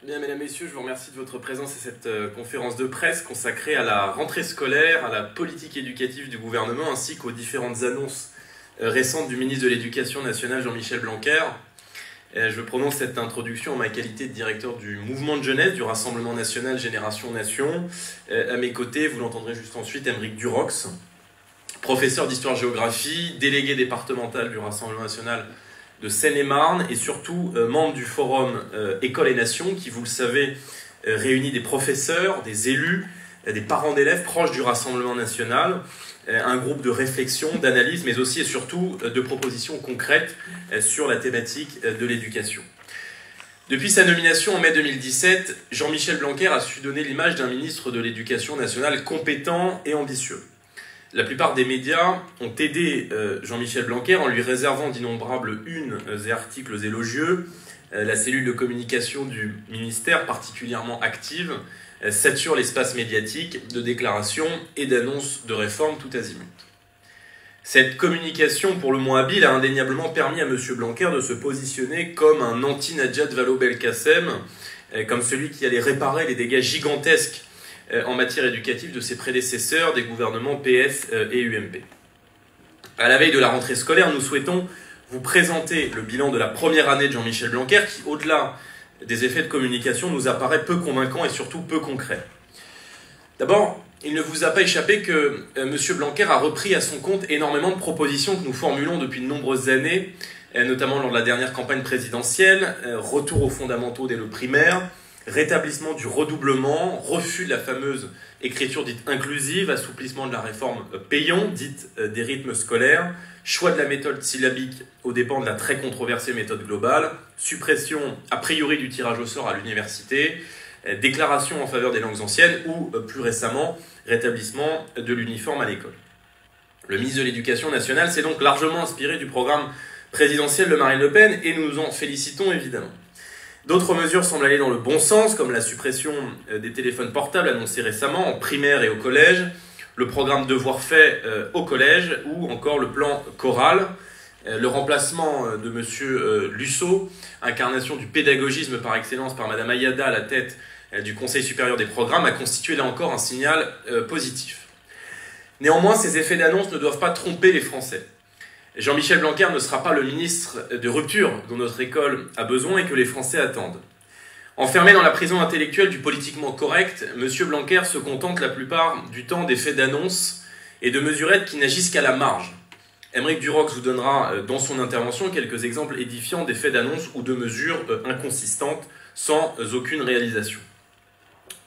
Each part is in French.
Bien, mesdames, messieurs, je vous remercie de votre présence à cette conférence de presse consacrée à la rentrée scolaire, à la politique éducative du gouvernement, ainsi qu'aux différentes annonces récentes du ministre de l'Éducation nationale, Jean-Michel Blanquer. Je prononce cette introduction en ma qualité de directeur du mouvement de jeunesse du Rassemblement national Génération Nation. À mes côtés, vous l'entendrez juste ensuite, Aymeric Durox, professeur d'histoire-géographie, délégué départemental du Rassemblement national de Seine-et-Marne et surtout membre du forum École et Nation qui, vous le savez, réunit des professeurs, des élus, des parents d'élèves proches du Rassemblement national, un groupe de réflexion, d'analyse, mais aussi et surtout de propositions concrètes sur la thématique de l'éducation. Depuis sa nomination en mai 2017, Jean-Michel Blanquer a su donner l'image d'un ministre de l'Éducation nationale compétent et ambitieux. La plupart des médias ont aidé Jean-Michel Blanquer en lui réservant d'innombrables unes et articles élogieux. La cellule de communication du ministère, particulièrement active, sature l'espace médiatique de déclarations et d'annonces de réformes tout azimut. Cette communication, pour le moins habile, a indéniablement permis à M. Blanquer de se positionner comme un anti-Najat Vallaud-Belkacem, comme celui qui allait réparer les dégâts gigantesques en matière éducative de ses prédécesseurs des gouvernements PS et UMP. À la veille de la rentrée scolaire, nous souhaitons vous présenter le bilan de la première année de Jean-Michel Blanquer qui, au-delà des effets de communication, nous apparaît peu convaincant et surtout peu concret. D'abord, il ne vous a pas échappé que M. Blanquer a repris à son compte énormément de propositions que nous formulons depuis de nombreuses années, notamment lors de la dernière campagne présidentielle, retour aux fondamentaux dès le primaire, rétablissement du redoublement, refus de la fameuse écriture dite inclusive, assouplissement de la réforme Payon, dite des rythmes scolaires, choix de la méthode syllabique aux dépens de la très controversée méthode globale, suppression a priori du tirage au sort à l'université, déclaration en faveur des langues anciennes ou, plus récemment, rétablissement de l'uniforme à l'école. Le ministre de l'Éducation nationale s'est donc largement inspiré du programme présidentiel de Marine Le Pen et nous nous en félicitons évidemment. D'autres mesures semblent aller dans le bon sens, comme la suppression des téléphones portables annoncée récemment en primaire et au collège, le programme Devoirs faits au collège ou encore le plan Chorale, le remplacement de M. Lussot, incarnation du pédagogisme par excellence par Mme Ayada à la tête du Conseil supérieur des programmes, a constitué là encore un signal positif. Néanmoins, ces effets d'annonce ne doivent pas tromper les Français. Jean-Michel Blanquer ne sera pas le ministre de rupture dont notre école a besoin et que les Français attendent. Enfermé dans la prison intellectuelle du politiquement correct, M. Blanquer se contente la plupart du temps d'effets d'annonce et de mesurettes qui n'agissent qu'à la marge. Aymeric Durox vous donnera dans son intervention quelques exemples édifiants d'effets d'annonce ou de mesures inconsistantes sans aucune réalisation.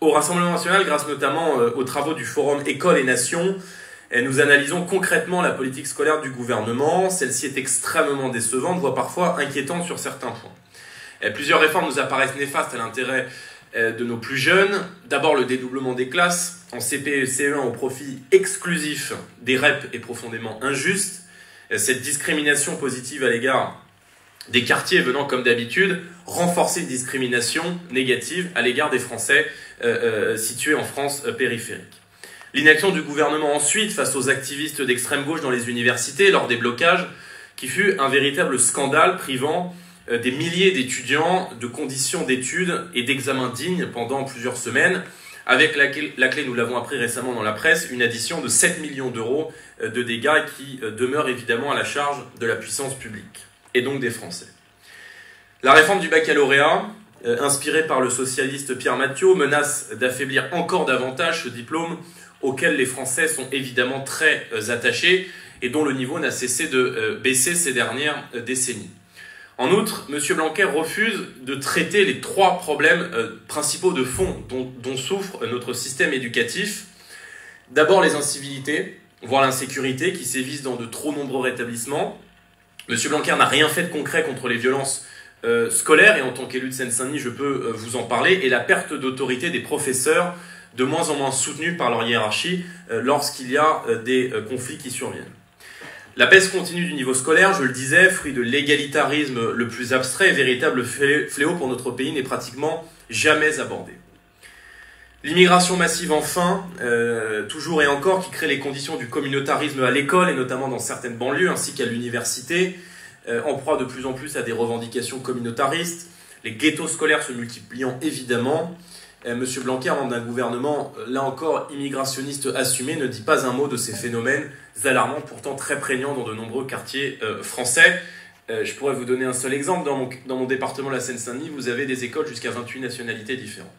Au Rassemblement national, grâce notamment aux travaux du forum École et Nation, nous analysons concrètement la politique scolaire du gouvernement. Celle-ci est extrêmement décevante, voire parfois inquiétante sur certains points. Plusieurs réformes nous apparaissent néfastes à l'intérêt de nos plus jeunes. D'abord, le dédoublement des classes en CP et CE1 au profit exclusif des REP est profondément injuste. Cette discrimination positive à l'égard des quartiers venant, comme d'habitude, renforcer une discrimination négative à l'égard des Français situés en France périphérique. L'inaction du gouvernement ensuite face aux activistes d'extrême gauche dans les universités lors des blocages, qui fut un véritable scandale privant des milliers d'étudiants de conditions d'études et d'examens dignes pendant plusieurs semaines, avec la clé, nous l'avons appris récemment dans la presse, une addition de 7 millions d'euros de dégâts qui demeurent évidemment à la charge de la puissance publique, et donc des Français. La réforme du baccalauréat, inspirée par le socialiste Pierre Mathiot, menace d'affaiblir encore davantage ce diplôme auquel les Français sont évidemment très attachés et dont le niveau n'a cessé de baisser ces dernières décennies. En outre, M. Blanquer refuse de traiter les trois problèmes principaux de fond dont souffre notre système éducatif. D'abord les incivilités, voire l'insécurité qui sévissent dans de trop nombreux rétablissements. M. Blanquer n'a rien fait de concret contre les violences scolaires et en tant qu'élu de Seine-Saint-Denis, je peux vous en parler, et la perte d'autorité des professeurs de moins en moins soutenus par leur hiérarchie lorsqu'il y a des conflits qui surviennent. La baisse continue du niveau scolaire, je le disais, fruit de l'égalitarisme le plus abstrait, véritable fléau pour notre pays, n'est pratiquement jamais abordé. L'immigration massive enfin, toujours et encore, qui crée les conditions du communautarisme à l'école et notamment dans certaines banlieues ainsi qu'à l'université, en proie de plus en plus à des revendications communautaristes, les ghettos scolaires se multipliant évidemment, M. Blanquer, membre d'un gouvernement, là encore, immigrationniste assumé, ne dit pas un mot de ces phénomènes alarmants, pourtant très prégnants dans de nombreux quartiers français. Je pourrais vous donner un seul exemple. Dans mon département, la Seine-Saint-Denis, vous avez des écoles jusqu'à 28 nationalités différentes.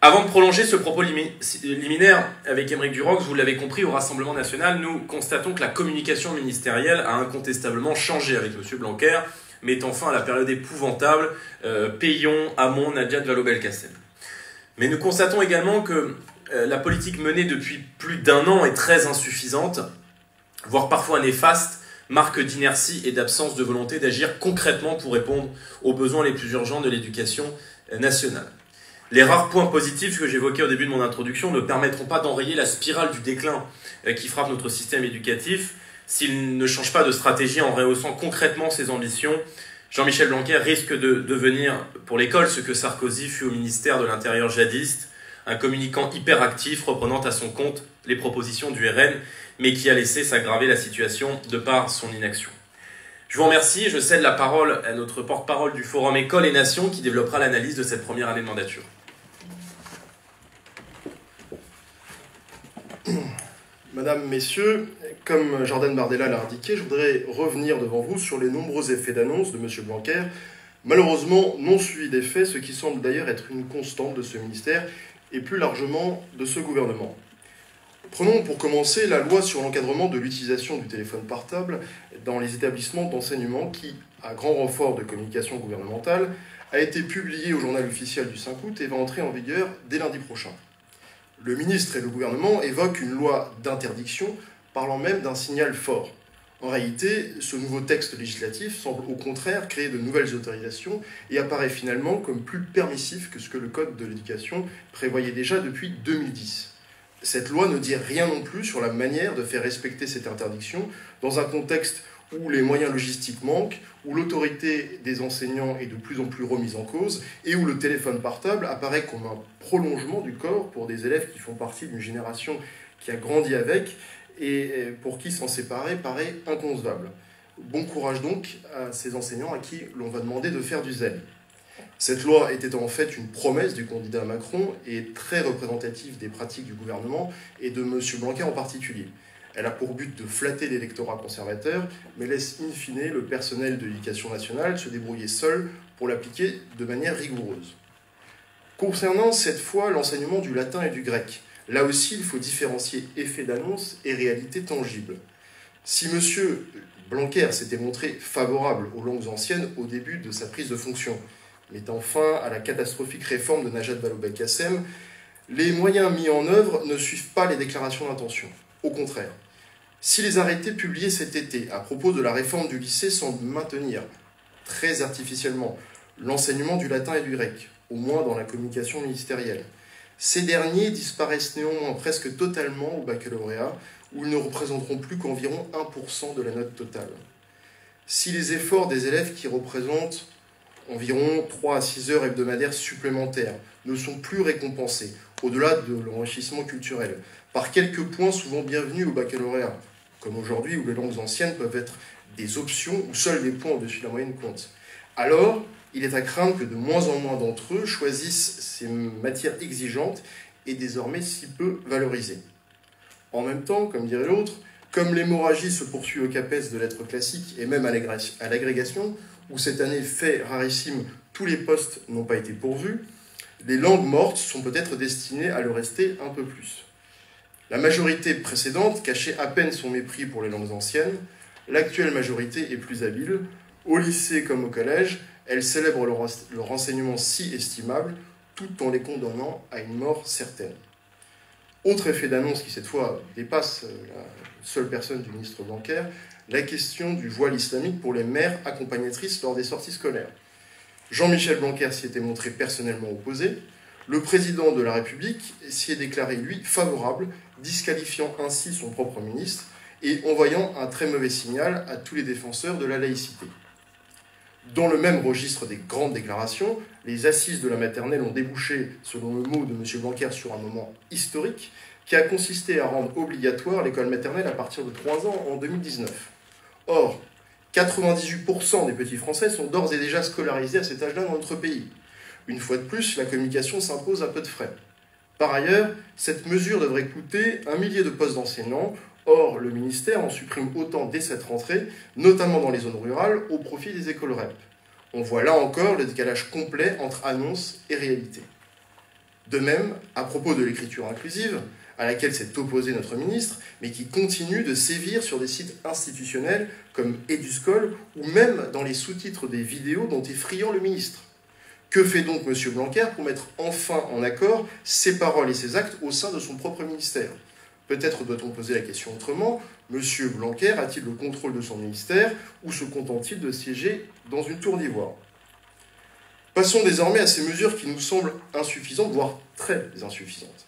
Avant de prolonger ce propos liminaire avec Aymeric Durox, vous l'avez compris, au Rassemblement national, nous constatons que la communication ministérielle a incontestablement changé avec M. Blanquer, mettant fin à la période épouvantable Peillon, Hamon, Nadia de Vallaud-Belkacem. Mais nous constatons également que la politique menée depuis plus d'un an est très insuffisante, voire parfois néfaste, marque d'inertie et d'absence de volonté d'agir concrètement pour répondre aux besoins les plus urgents de l'éducation nationale. Les rares points positifs que j'évoquais au début de mon introduction ne permettront pas d'enrayer la spirale du déclin qui frappe notre système éducatif. S'il ne change pas de stratégie en rehaussant concrètement ses ambitions, Jean-Michel Blanquer risque de devenir pour l'école ce que Sarkozy fut au ministère de l'Intérieur jadiste, un communicant hyperactif reprenant à son compte les propositions du RN, mais qui a laissé s'aggraver la situation de par son inaction. Je vous remercie et je cède la parole à notre porte-parole du Forum École et Nation qui développera l'analyse de cette première année de mandature. Madame, Messieurs, comme Jordan Bardella l'a indiqué, je voudrais revenir devant vous sur les nombreux effets d'annonce de M. Blanquer, malheureusement non suivis d'effets, ce qui semble d'ailleurs être une constante de ce ministère et plus largement de ce gouvernement. Prenons pour commencer la loi sur l'encadrement de l'utilisation du téléphone portable dans les établissements d'enseignement qui, à grand renfort de communication gouvernementale, a été publiée au journal officiel du 5 août et va entrer en vigueur dès lundi prochain. Le ministre et le gouvernement évoquent une loi d'interdiction, parlant même d'un signal fort. En réalité, ce nouveau texte législatif semble au contraire créer de nouvelles autorisations et apparaît finalement comme plus permissif que ce que le Code de l'éducation prévoyait déjà depuis 2010. Cette loi ne dit rien non plus sur la manière de faire respecter cette interdiction dans un contexte où les moyens logistiques manquent, où l'autorité des enseignants est de plus en plus remise en cause et où le téléphone portable apparaît comme un prolongement du corps pour des élèves qui font partie d'une génération qui a grandi avec et pour qui s'en séparer paraît inconcevable. Bon courage donc à ces enseignants à qui l'on va demander de faire du zèle. Cette loi était en fait une promesse du candidat Macron et très représentative des pratiques du gouvernement et de M. Blanquer en particulier. Elle a pour but de flatter l'électorat conservateur, mais laisse in fine le personnel de l'éducation nationale se débrouiller seul pour l'appliquer de manière rigoureuse. Concernant cette fois l'enseignement du latin et du grec, là aussi il faut différencier effet d'annonce et réalité tangible. Si M. Blanquer s'était montré favorable aux langues anciennes au début de sa prise de fonction, mettant fin à la catastrophique réforme de Najat Vallaud-Belkacem, les moyens mis en œuvre ne suivent pas les déclarations d'intention. Au contraire, si les arrêtés publiés cet été à propos de la réforme du lycée semblent maintenir, très artificiellement, l'enseignement du latin et du grec, au moins dans la communication ministérielle, ces derniers disparaissent néanmoins presque totalement au baccalauréat, où ils ne représenteront plus qu'environ 1% de la note totale. Si les efforts des élèves qui représentent environ 3 à 6 heures hebdomadaires supplémentaires ne sont plus récompensés, au-delà de l'enrichissement culturel, par quelques points souvent bienvenus au baccalauréat, comme aujourd'hui où les langues anciennes peuvent être des options où seuls les points au-dessus de la moyenne comptent. Alors, il est à craindre que de moins en moins d'entre eux choisissent ces matières exigeantes et désormais si peu valorisées. En même temps, comme dirait l'autre, comme l'hémorragie se poursuit au CAPES de lettres classiques et même à l'agrégation, où cette année, fait rarissime, tous les postes n'ont pas été pourvus, les langues mortes sont peut-être destinées à le rester un peu plus. La majorité précédente cachait à peine son mépris pour les langues anciennes. L'actuelle majorité est plus habile. Au lycée comme au collège, elle célèbre leur enseignement si estimable, tout en les condamnant à une mort certaine. Autre effet d'annonce qui, cette fois, dépasse la seule personne du ministre Blanquer, la question du voile islamique pour les mères accompagnatrices lors des sorties scolaires. Jean-Michel Blanquer s'y était montré personnellement opposé. Le président de la République s'y est déclaré, lui, favorable, disqualifiant ainsi son propre ministre et envoyant un très mauvais signal à tous les défenseurs de la laïcité. Dans le même registre des grandes déclarations, les assises de la maternelle ont débouché, selon le mot de M. Blanquer, sur un moment historique qui a consisté à rendre obligatoire l'école maternelle à partir de 3 ans en 2019. Or, 98% des petits Français sont d'ores et déjà scolarisés à cet âge-là dans notre pays. Une fois de plus, la communication s'impose à peu de frais. Par ailleurs, cette mesure devrait coûter 1 millier de postes d'enseignants. Or, le ministère en supprime autant dès cette rentrée, notamment dans les zones rurales, au profit des écoles REP. On voit là encore le décalage complet entre annonce et réalité. De même, à propos de l'écriture inclusive, à laquelle s'est opposé notre ministre, mais qui continue de sévir sur des sites institutionnels comme Eduscol, ou même dans les sous-titres des vidéos dont est friand le ministre. Que fait donc M. Blanquer pour mettre enfin en accord ses paroles et ses actes au sein de son propre ministère? Peut-être doit-on poser la question autrement. M. Blanquer a-t-il le contrôle de son ministère ou se contente-t-il de siéger dans une tour d'ivoire? Passons désormais à ces mesures qui nous semblent insuffisantes, voire très insuffisantes.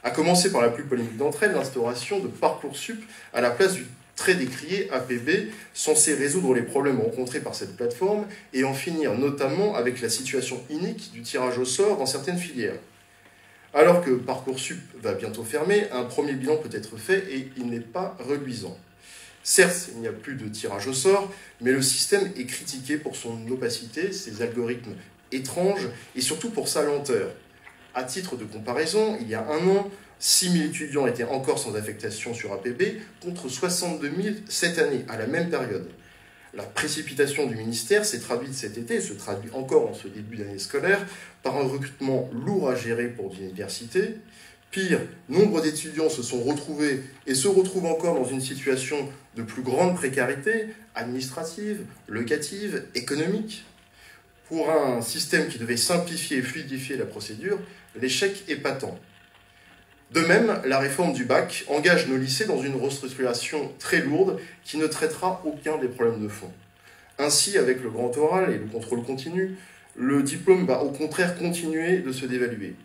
À commencer par la plus polémique d'entre elles, l'instauration de Parcoursup à la place du très décrié APB, censé résoudre les problèmes rencontrés par cette plateforme et en finir notamment avec la situation inique du tirage au sort dans certaines filières. Alors que Parcoursup va bientôt fermer, un premier bilan peut être fait et il n'est pas reluisant. Certes, il n'y a plus de tirage au sort, mais le système est critiqué pour son opacité, ses algorithmes étranges et surtout pour sa lenteur. À titre de comparaison, il y a un an, 6 000 étudiants étaient encore sans affectation sur APB, contre 62 000 cette année, à la même période. La précipitation du ministère s'est traduite cet été, et se traduit encore en ce début d'année scolaire, par un recrutement lourd à gérer pour l'université. Pire, nombre d'étudiants se sont retrouvés et se retrouvent encore dans une situation de plus grande précarité administrative, locative, économique. Pour un système qui devait simplifier et fluidifier la procédure, l'échec est patent. De même, la réforme du bac engage nos lycées dans une restructuration très lourde qui ne traitera aucun des problèmes de fond. Ainsi, avec le grand oral et le contrôle continu, le diplôme va au contraire continuer de se dévaluer.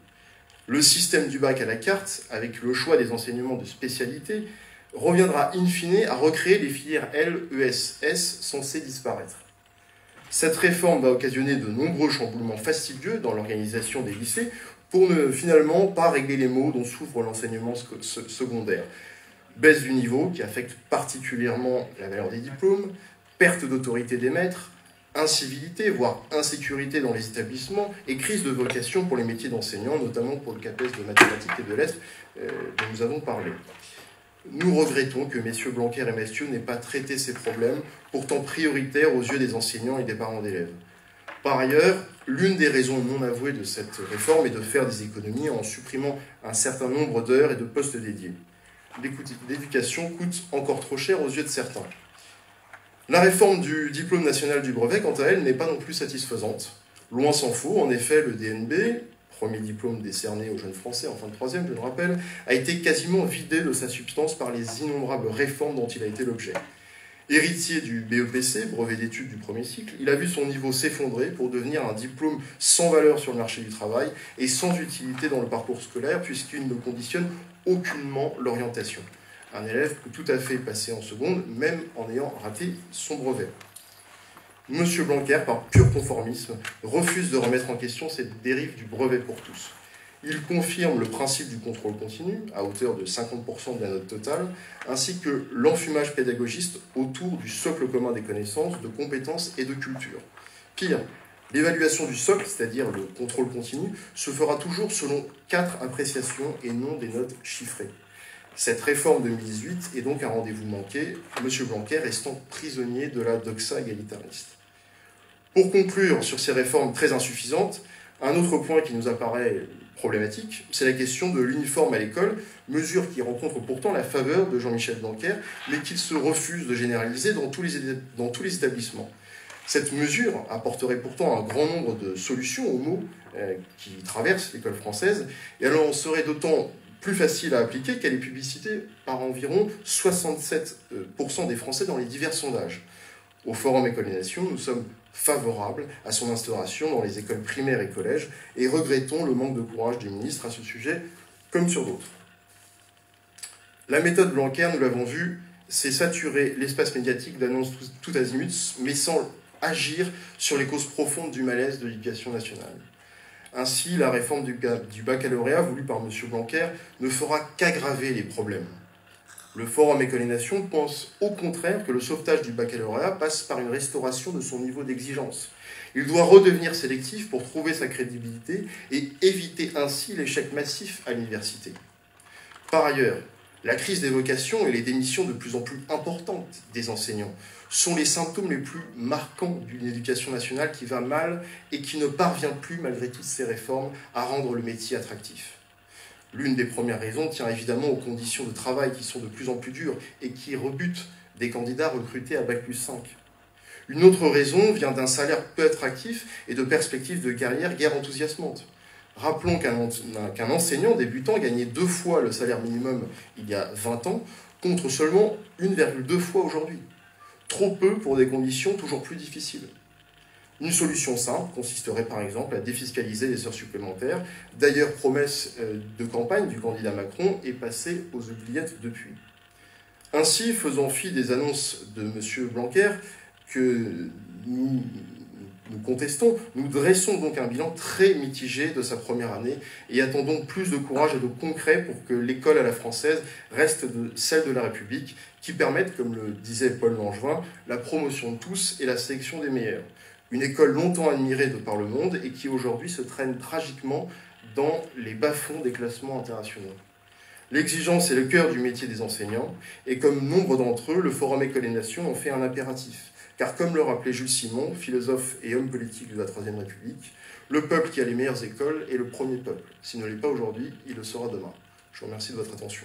Le système du bac à la carte, avec le choix des enseignements de spécialité, reviendra in fine à recréer les filières L, ES, S censées disparaître. Cette réforme va occasionner de nombreux chamboulements fastidieux dans l'organisation des lycées pour ne finalement pas régler les maux dont souffre l'enseignement secondaire. Baisse du niveau qui affecte particulièrement la valeur des diplômes, perte d'autorité des maîtres, incivilité, voire insécurité dans les établissements et crise de vocation pour les métiers d'enseignants, notamment pour le CAPES de mathématiques et de lettres dont nous avons parlé. Nous regrettons que M. Blanquer et Mathieu n'aient pas traité ces problèmes, pourtant prioritaires aux yeux des enseignants et des parents d'élèves. Par ailleurs, l'une des raisons non avouées de cette réforme est de faire des économies en supprimant un certain nombre d'heures et de postes dédiés. L'éducation coûte encore trop cher aux yeux de certains. La réforme du diplôme national du brevet, quant à elle, n'est pas non plus satisfaisante. Loin s'en faut, en effet, le DNB, premier diplôme décerné aux jeunes Français en fin de troisième, je le rappelle, a été quasiment vidé de sa substance par les innombrables réformes dont il a été l'objet. Héritier du BEPC, brevet d'études du premier cycle, il a vu son niveau s'effondrer pour devenir un diplôme sans valeur sur le marché du travail et sans utilité dans le parcours scolaire puisqu'il ne conditionne aucunement l'orientation. Un élève peut tout à fait passer en seconde, même en ayant raté son brevet. M. Blanquer, par pur conformisme, refuse de remettre en question cette dérive du brevet pour tous. Il confirme le principe du contrôle continu, à hauteur de 50% de la note totale, ainsi que l'enfumage pédagogiste autour du socle commun des connaissances, de compétences et de culture. Pire, l'évaluation du socle, c'est-à-dire le contrôle continu, se fera toujours selon 4 appréciations et non des notes chiffrées. Cette réforme 2018 est donc un rendez-vous manqué, M. Blanquer restant prisonnier de la doxa égalitariste. Pour conclure sur ces réformes très insuffisantes, un autre point qui nous apparaît problématique, c'est la question de l'uniforme à l'école, mesure qui rencontre pourtant la faveur de Jean-Michel Blanquer, mais qu'il se refuse de généraliser dans tous les établissements. Cette mesure apporterait pourtant un grand nombre de solutions aux maux qui traversent l'école française, et elle en serait d'autant plus facile à appliquer qu'elle est publicitée par environ 67% des Français dans les divers sondages. Au Forum École des Nations, nous sommes favorables à son instauration dans les écoles primaires et collèges et regrettons le manque de courage du ministre à ce sujet, comme sur d'autres. La méthode Blanquer, nous l'avons vu, c'est saturer l'espace médiatique d'annonces tout azimuts, mais sans agir sur les causes profondes du malaise de l'éducation nationale. Ainsi, la réforme du baccalauréat voulue par M. Blanquer ne fera qu'aggraver les problèmes. Le Forum École et Nations pense au contraire que le sauvetage du baccalauréat passe par une restauration de son niveau d'exigence. Il doit redevenir sélectif pour trouver sa crédibilité et éviter ainsi l'échec massif à l'université. Par ailleurs, la crise des vocations et les démissions de plus en plus importantes des enseignants sont les symptômes les plus marquants d'une éducation nationale qui va mal et qui ne parvient plus, malgré toutes ces réformes, à rendre le métier attractif. L'une des premières raisons tient évidemment aux conditions de travail qui sont de plus en plus dures et qui rebutent des candidats recrutés à Bac+5. Une autre raison vient d'un salaire peu attractif et de perspectives de carrière guère enthousiasmantes. Rappelons qu'un enseignant débutant gagnait 2 fois le salaire minimum il y a 20 ans, contre seulement 1,2 fois aujourd'hui. Trop peu pour des conditions toujours plus difficiles. Une solution simple consisterait par exemple à défiscaliser les heures supplémentaires, d'ailleurs promesse de campagne du candidat Macron et passée aux oubliettes depuis. Ainsi, faisant fi des annonces de M. Blanquer que nous contestons, nous dressons donc un bilan très mitigé de sa première année et attendons plus de courage et de concret pour que l'école à la française reste celle de la République qui permette, comme le disait Paul Langevin, la promotion de tous et la sélection des meilleurs. Une école longtemps admirée de par le monde et qui aujourd'hui se traîne tragiquement dans les bas-fonds des classements internationaux. L'exigence est le cœur du métier des enseignants et comme nombre d'entre eux, le Forum École et Nations en fait un impératif. Car comme le rappelait Jules Simon, philosophe et homme politique de la Troisième République, le peuple qui a les meilleures écoles est le premier peuple. S'il ne l'est pas aujourd'hui, il le sera demain. Je vous remercie de votre attention.